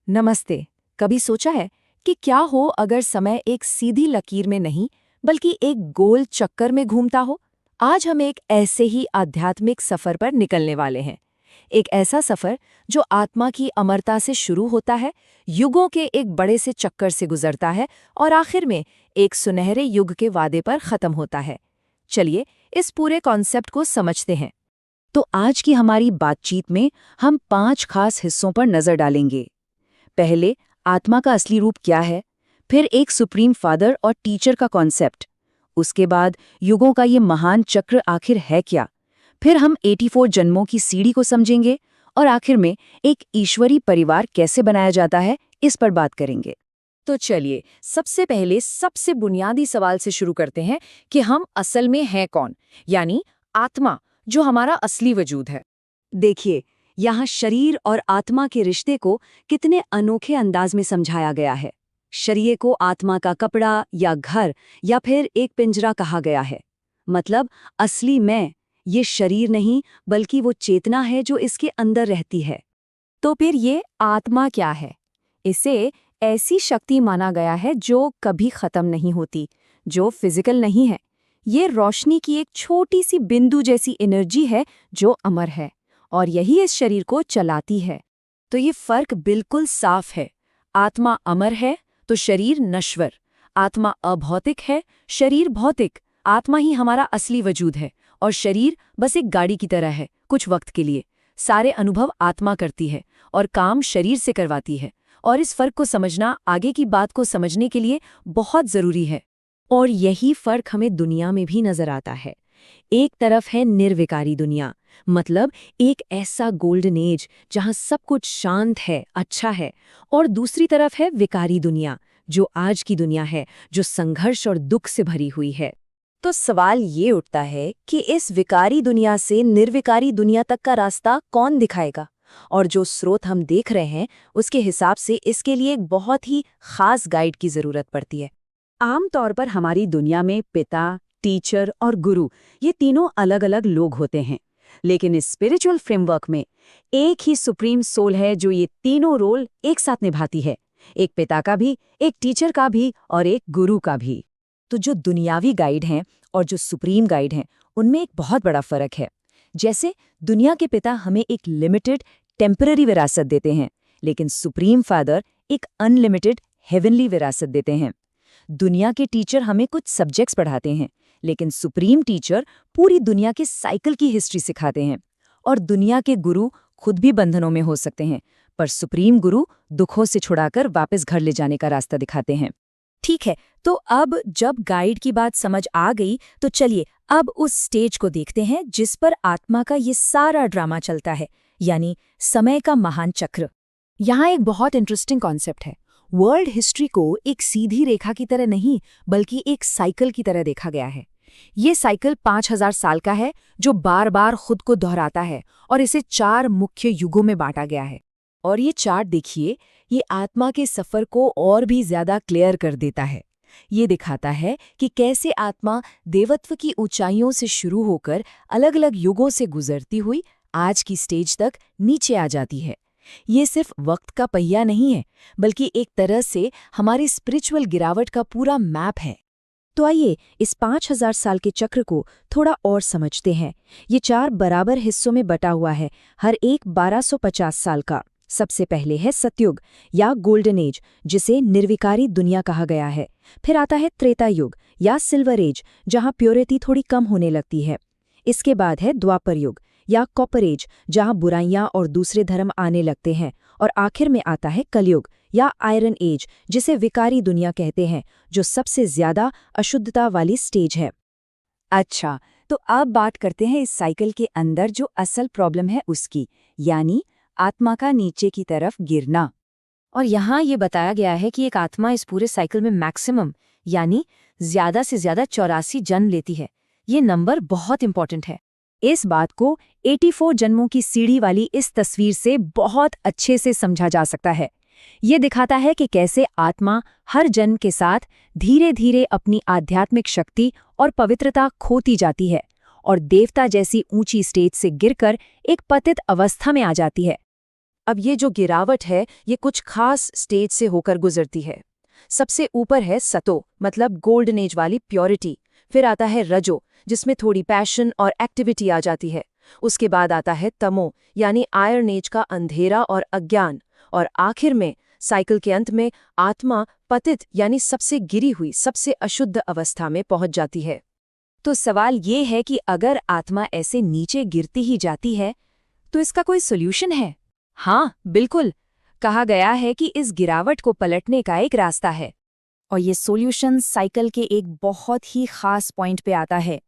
नमस्ते। कभी सोचा है कि क्या हो अगर समय एक सीधी लकीर में नहीं बल्कि एक गोल चक्कर में घूमता हो? आज हम एक ऐसे ही आध्यात्मिक सफर पर निकलने वाले हैं। एक ऐसा सफर जो आत्मा की अमरता से शुरू होता है, युगों के एक बड़े से चक्कर से गुजरता है और आखिर में एक सुनहरे युग के वादे पर खत्म होता है। चलिए इस पूरे कॉन्सेप्ट को समझते हैं। तो आज की हमारी बातचीत में हम 5 खास हिस्सों पर नजर डालेंगे। पहले, आत्मा का असली रूप क्या है, फिर एक सुप्रीम फादर और टीचर का कॉन्सेप्ट, उसके बाद युगों का ये महान चक्र आखिर है क्या, फिर हम 84 जन्मों की सीढ़ी को समझेंगे और आखिर में एक ईश्वरी परिवार कैसे बनाया जाता है, इस पर बात करेंगे। तो चलिए सबसे पहले सबसे बुनियादी सवाल से शुरू करते हैं कि हम असल में हैं कौन, यानी आत्मा, जो हमारा असली वजूद है। देखिए, यहाँ शरीर और आत्मा के रिश्ते को कितने अनोखे अंदाज में समझाया गया है। शरीर को आत्मा का कपड़ा या घर या फिर एक पिंजरा कहा गया है। मतलब असली मैं ये शरीर नहीं बल्कि वो चेतना है जो इसके अंदर रहती है। तो फिर ये आत्मा क्या है? इसे ऐसी शक्ति माना गया है जो कभी खत्म नहीं होती, जो फिजिकल नहीं है। ये रोशनी की एक छोटी सी बिंदु जैसी एनर्जी है जो अमर है और यही इस शरीर को चलाती है। तो ये फर्क बिल्कुल साफ है। आत्मा अमर है तो शरीर नश्वर। आत्मा अभौतिक है, शरीर भौतिक। आत्मा ही हमारा असली वजूद है और शरीर बस एक गाड़ी की तरह है, कुछ वक्त के लिए। सारे अनुभव आत्मा करती है और काम शरीर से करवाती है। और इस फर्क को समझना आगे की बात को समझने के लिए बहुत जरूरी है। और यही फर्क हमें दुनिया में भी नजर आता है। एक तरफ है निर्विकारी दुनिया, मतलब एक ऐसा गोल्डन एज जहां सब कुछ शांत है, अच्छा है, और दूसरी तरफ है विकारी दुनिया, जो आज की दुनिया है, जो संघर्ष और दुख से भरी हुई है। तो सवाल ये उठता है कि इस विकारी दुनिया से निर्विकारी दुनिया तक का रास्ता कौन दिखाएगा? और जो स्रोत हम देख रहे हैं उसके हिसाब से इसके लिए एक बहुत ही खास गाइड की जरूरत पड़ती है। आमतौर पर हमारी दुनिया में पिता, टीचर और गुरु, ये तीनों अलग अलग लोग होते हैं। लेकिन इस स्पिरिचुअल फ्रेमवर्क में एक ही सुप्रीम सोल है जो ये तीनों रोल एक साथ निभाती है। एक पिता का भी, एक टीचर का भी और एक गुरु का भी। तो जो दुनियावी गाइड हैं और जो सुप्रीम गाइड हैं, उनमें एक बहुत बड़ा फर्क है। जैसे दुनिया के पिता हमें एक लिमिटेड टेम्पररी विरासत देते हैं, लेकिन सुप्रीम फादर एक अनलिमिटेड हेवनली विरासत देते हैं। दुनिया के टीचर हमें कुछ सब्जेक्ट्स पढ़ाते हैं, लेकिन सुप्रीम टीचर पूरी दुनिया के साइकिल की हिस्ट्री सिखाते हैं। और दुनिया के गुरु खुद भी बंधनों में हो सकते हैं, पर सुप्रीम गुरु दुखों से छुड़ाकर वापस घर ले जाने का रास्ता दिखाते हैं। ठीक है, तो अब जब गाइड की बात समझ आ गई, तो चलिए अब उस स्टेज को देखते हैं जिस पर आत्मा का ये सारा ड्रामा चलता है, यानी समय का महान चक्र। यहाँ एक बहुत इंटरेस्टिंग कॉन्सेप्ट है। वर्ल्ड हिस्ट्री को एक सीधी रेखा की तरह नहीं बल्कि एक साइकिल की तरह देखा गया है। ये साइकिल 5000 साल का है जो बार बार खुद को दोहराता है और इसे 4 मुख्य युगों में बांटा गया है। और ये चार्ट देखिए, ये आत्मा के सफर को और भी ज्यादा क्लियर कर देता है। ये दिखाता है कि कैसे आत्मा देवत्व की ऊंचाइयों से शुरू होकर अलग अलग युगों से गुजरती हुई आज की स्टेज तक नीचे आ जाती है। ये सिर्फ वक्त का पहिया नहीं है, बल्कि एक तरह से हमारी स्पिरिचुअल गिरावट का पूरा मैप है। तो आइए इस 5000 साल के चक्र को थोड़ा और समझते हैं। ये 4 बराबर हिस्सों में बटा हुआ है, हर एक 1250 साल का। सबसे पहले है सतयुग या गोल्डन एज, जिसे निर्विकारी दुनिया कहा गया है। फिर आता है त्रेता युग या सिल्वर एज, जहां प्योरिटी थोड़ी कम होने लगती है। इसके बाद है द्वापर युग या कॉपर एज, जहां बुराइयां और दूसरे धर्म आने लगते हैं। और आखिर में आता है कलयुग या आयरन एज, जिसे विकारी दुनिया कहते हैं, जो सबसे ज्यादा अशुद्धता वाली स्टेज है। अच्छा, तो अब बात करते हैं इस साइकिल के अंदर जो असल प्रॉब्लम है उसकी, यानी आत्मा का नीचे की तरफ गिरना। और यहाँ ये बताया गया है कि एक आत्मा इस पूरे साइकिल में मैक्सिमम यानी ज्यादा से ज्यादा 84 जन्म लेती है। ये नंबर बहुत इंपॉर्टेंट है। इस बात को 84 जन्मों की सीढ़ी वाली इस तस्वीर से बहुत अच्छे से समझा जा सकता है। ये दिखाता है कि कैसे आत्मा हर जन्म के साथ धीरे धीरे अपनी आध्यात्मिक शक्ति और पवित्रता खोती जाती है और देवता जैसी ऊंची स्टेज से गिरकर एक पतित अवस्था में आ जाती है। अब ये जो गिरावट है ये कुछ खास स्टेज से होकर गुजरती है। सबसे ऊपर है सतो, मतलब गोल्डन एज वाली प्योरिटी। फिर आता है रजो, जिसमें थोड़ी पैशन और एक्टिविटी आ जाती है। उसके बाद आता है तमो, यानी आयरन एज का अंधेरा और अज्ञान। और आखिर में साइकिल के अंत में आत्मा पतित यानी सबसे गिरी हुई, सबसे अशुद्ध अवस्था में पहुंच जाती है। तो सवाल ये है कि अगर आत्मा ऐसे नीचे गिरती ही जाती है तो इसका कोई सॉल्यूशन है? हाँ, बिल्कुल। कहा गया है कि इस गिरावट को पलटने का एक रास्ता है। और ये सॉल्यूशन साइकिल के एक बहुत ही खास पॉइंट पे आता है।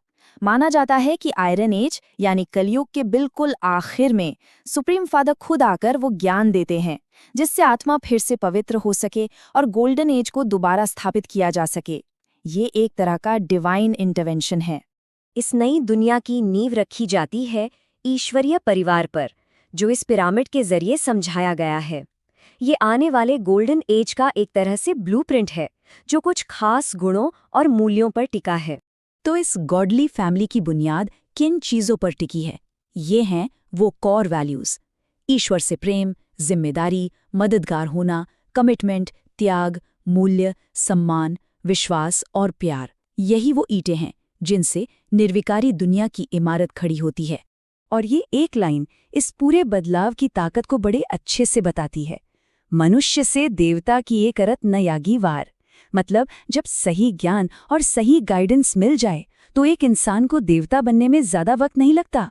माना जाता है कि आयरन एज यानी कलयुग के बिल्कुल आखिर में सुप्रीम फादर खुद आकर वो ज्ञान देते हैं, जिससे आत्मा फिर से पवित्र हो सके और गोल्डन एज को दोबारा स्थापित किया जा सके। ये एक तरह का डिवाइन इंटरवेंशन है। इस नई दुनिया की नींव रखी जाती है ईश्वरीय परिवार पर, जो इस पिरामिड के जरिए समझाया गया है। ये आने वाले गोल्डन एज का एक तरह से ब्लूप्रिंट है, जो कुछ खास गुणों और मूल्यों पर टिका है। तो इस गॉडली फैमिली की बुनियाद किन चीजों पर टिकी है? ये हैं वो कोर वैल्यूज: ईश्वर से प्रेम, जिम्मेदारी, मददगार होना, कमिटमेंट, त्याग, मूल्य, सम्मान, विश्वास और प्यार। यही वो ईंटें हैं जिनसे निर्विकारी दुनिया की इमारत खड़ी होती है। और ये एक लाइन इस पूरे बदलाव की ताकत को बड़े अच्छे से बताती है। मनुष्य से देवता की ये करत न यागी वार। मतलब जब सही ज्ञान और सही गाइडेंस मिल जाए तो एक इंसान को देवता बनने में ज्यादा वक्त नहीं लगता।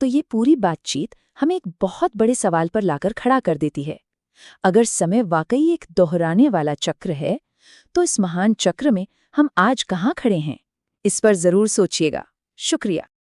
तो ये पूरी बातचीत हमें एक बहुत बड़े सवाल पर लाकर खड़ा कर देती है। अगर समय वाकई एक दोहराने वाला चक्र है तो इस महान चक्र में हम आज कहाँ खड़े हैं? इस पर जरूर सोचिएगा। शुक्रिया।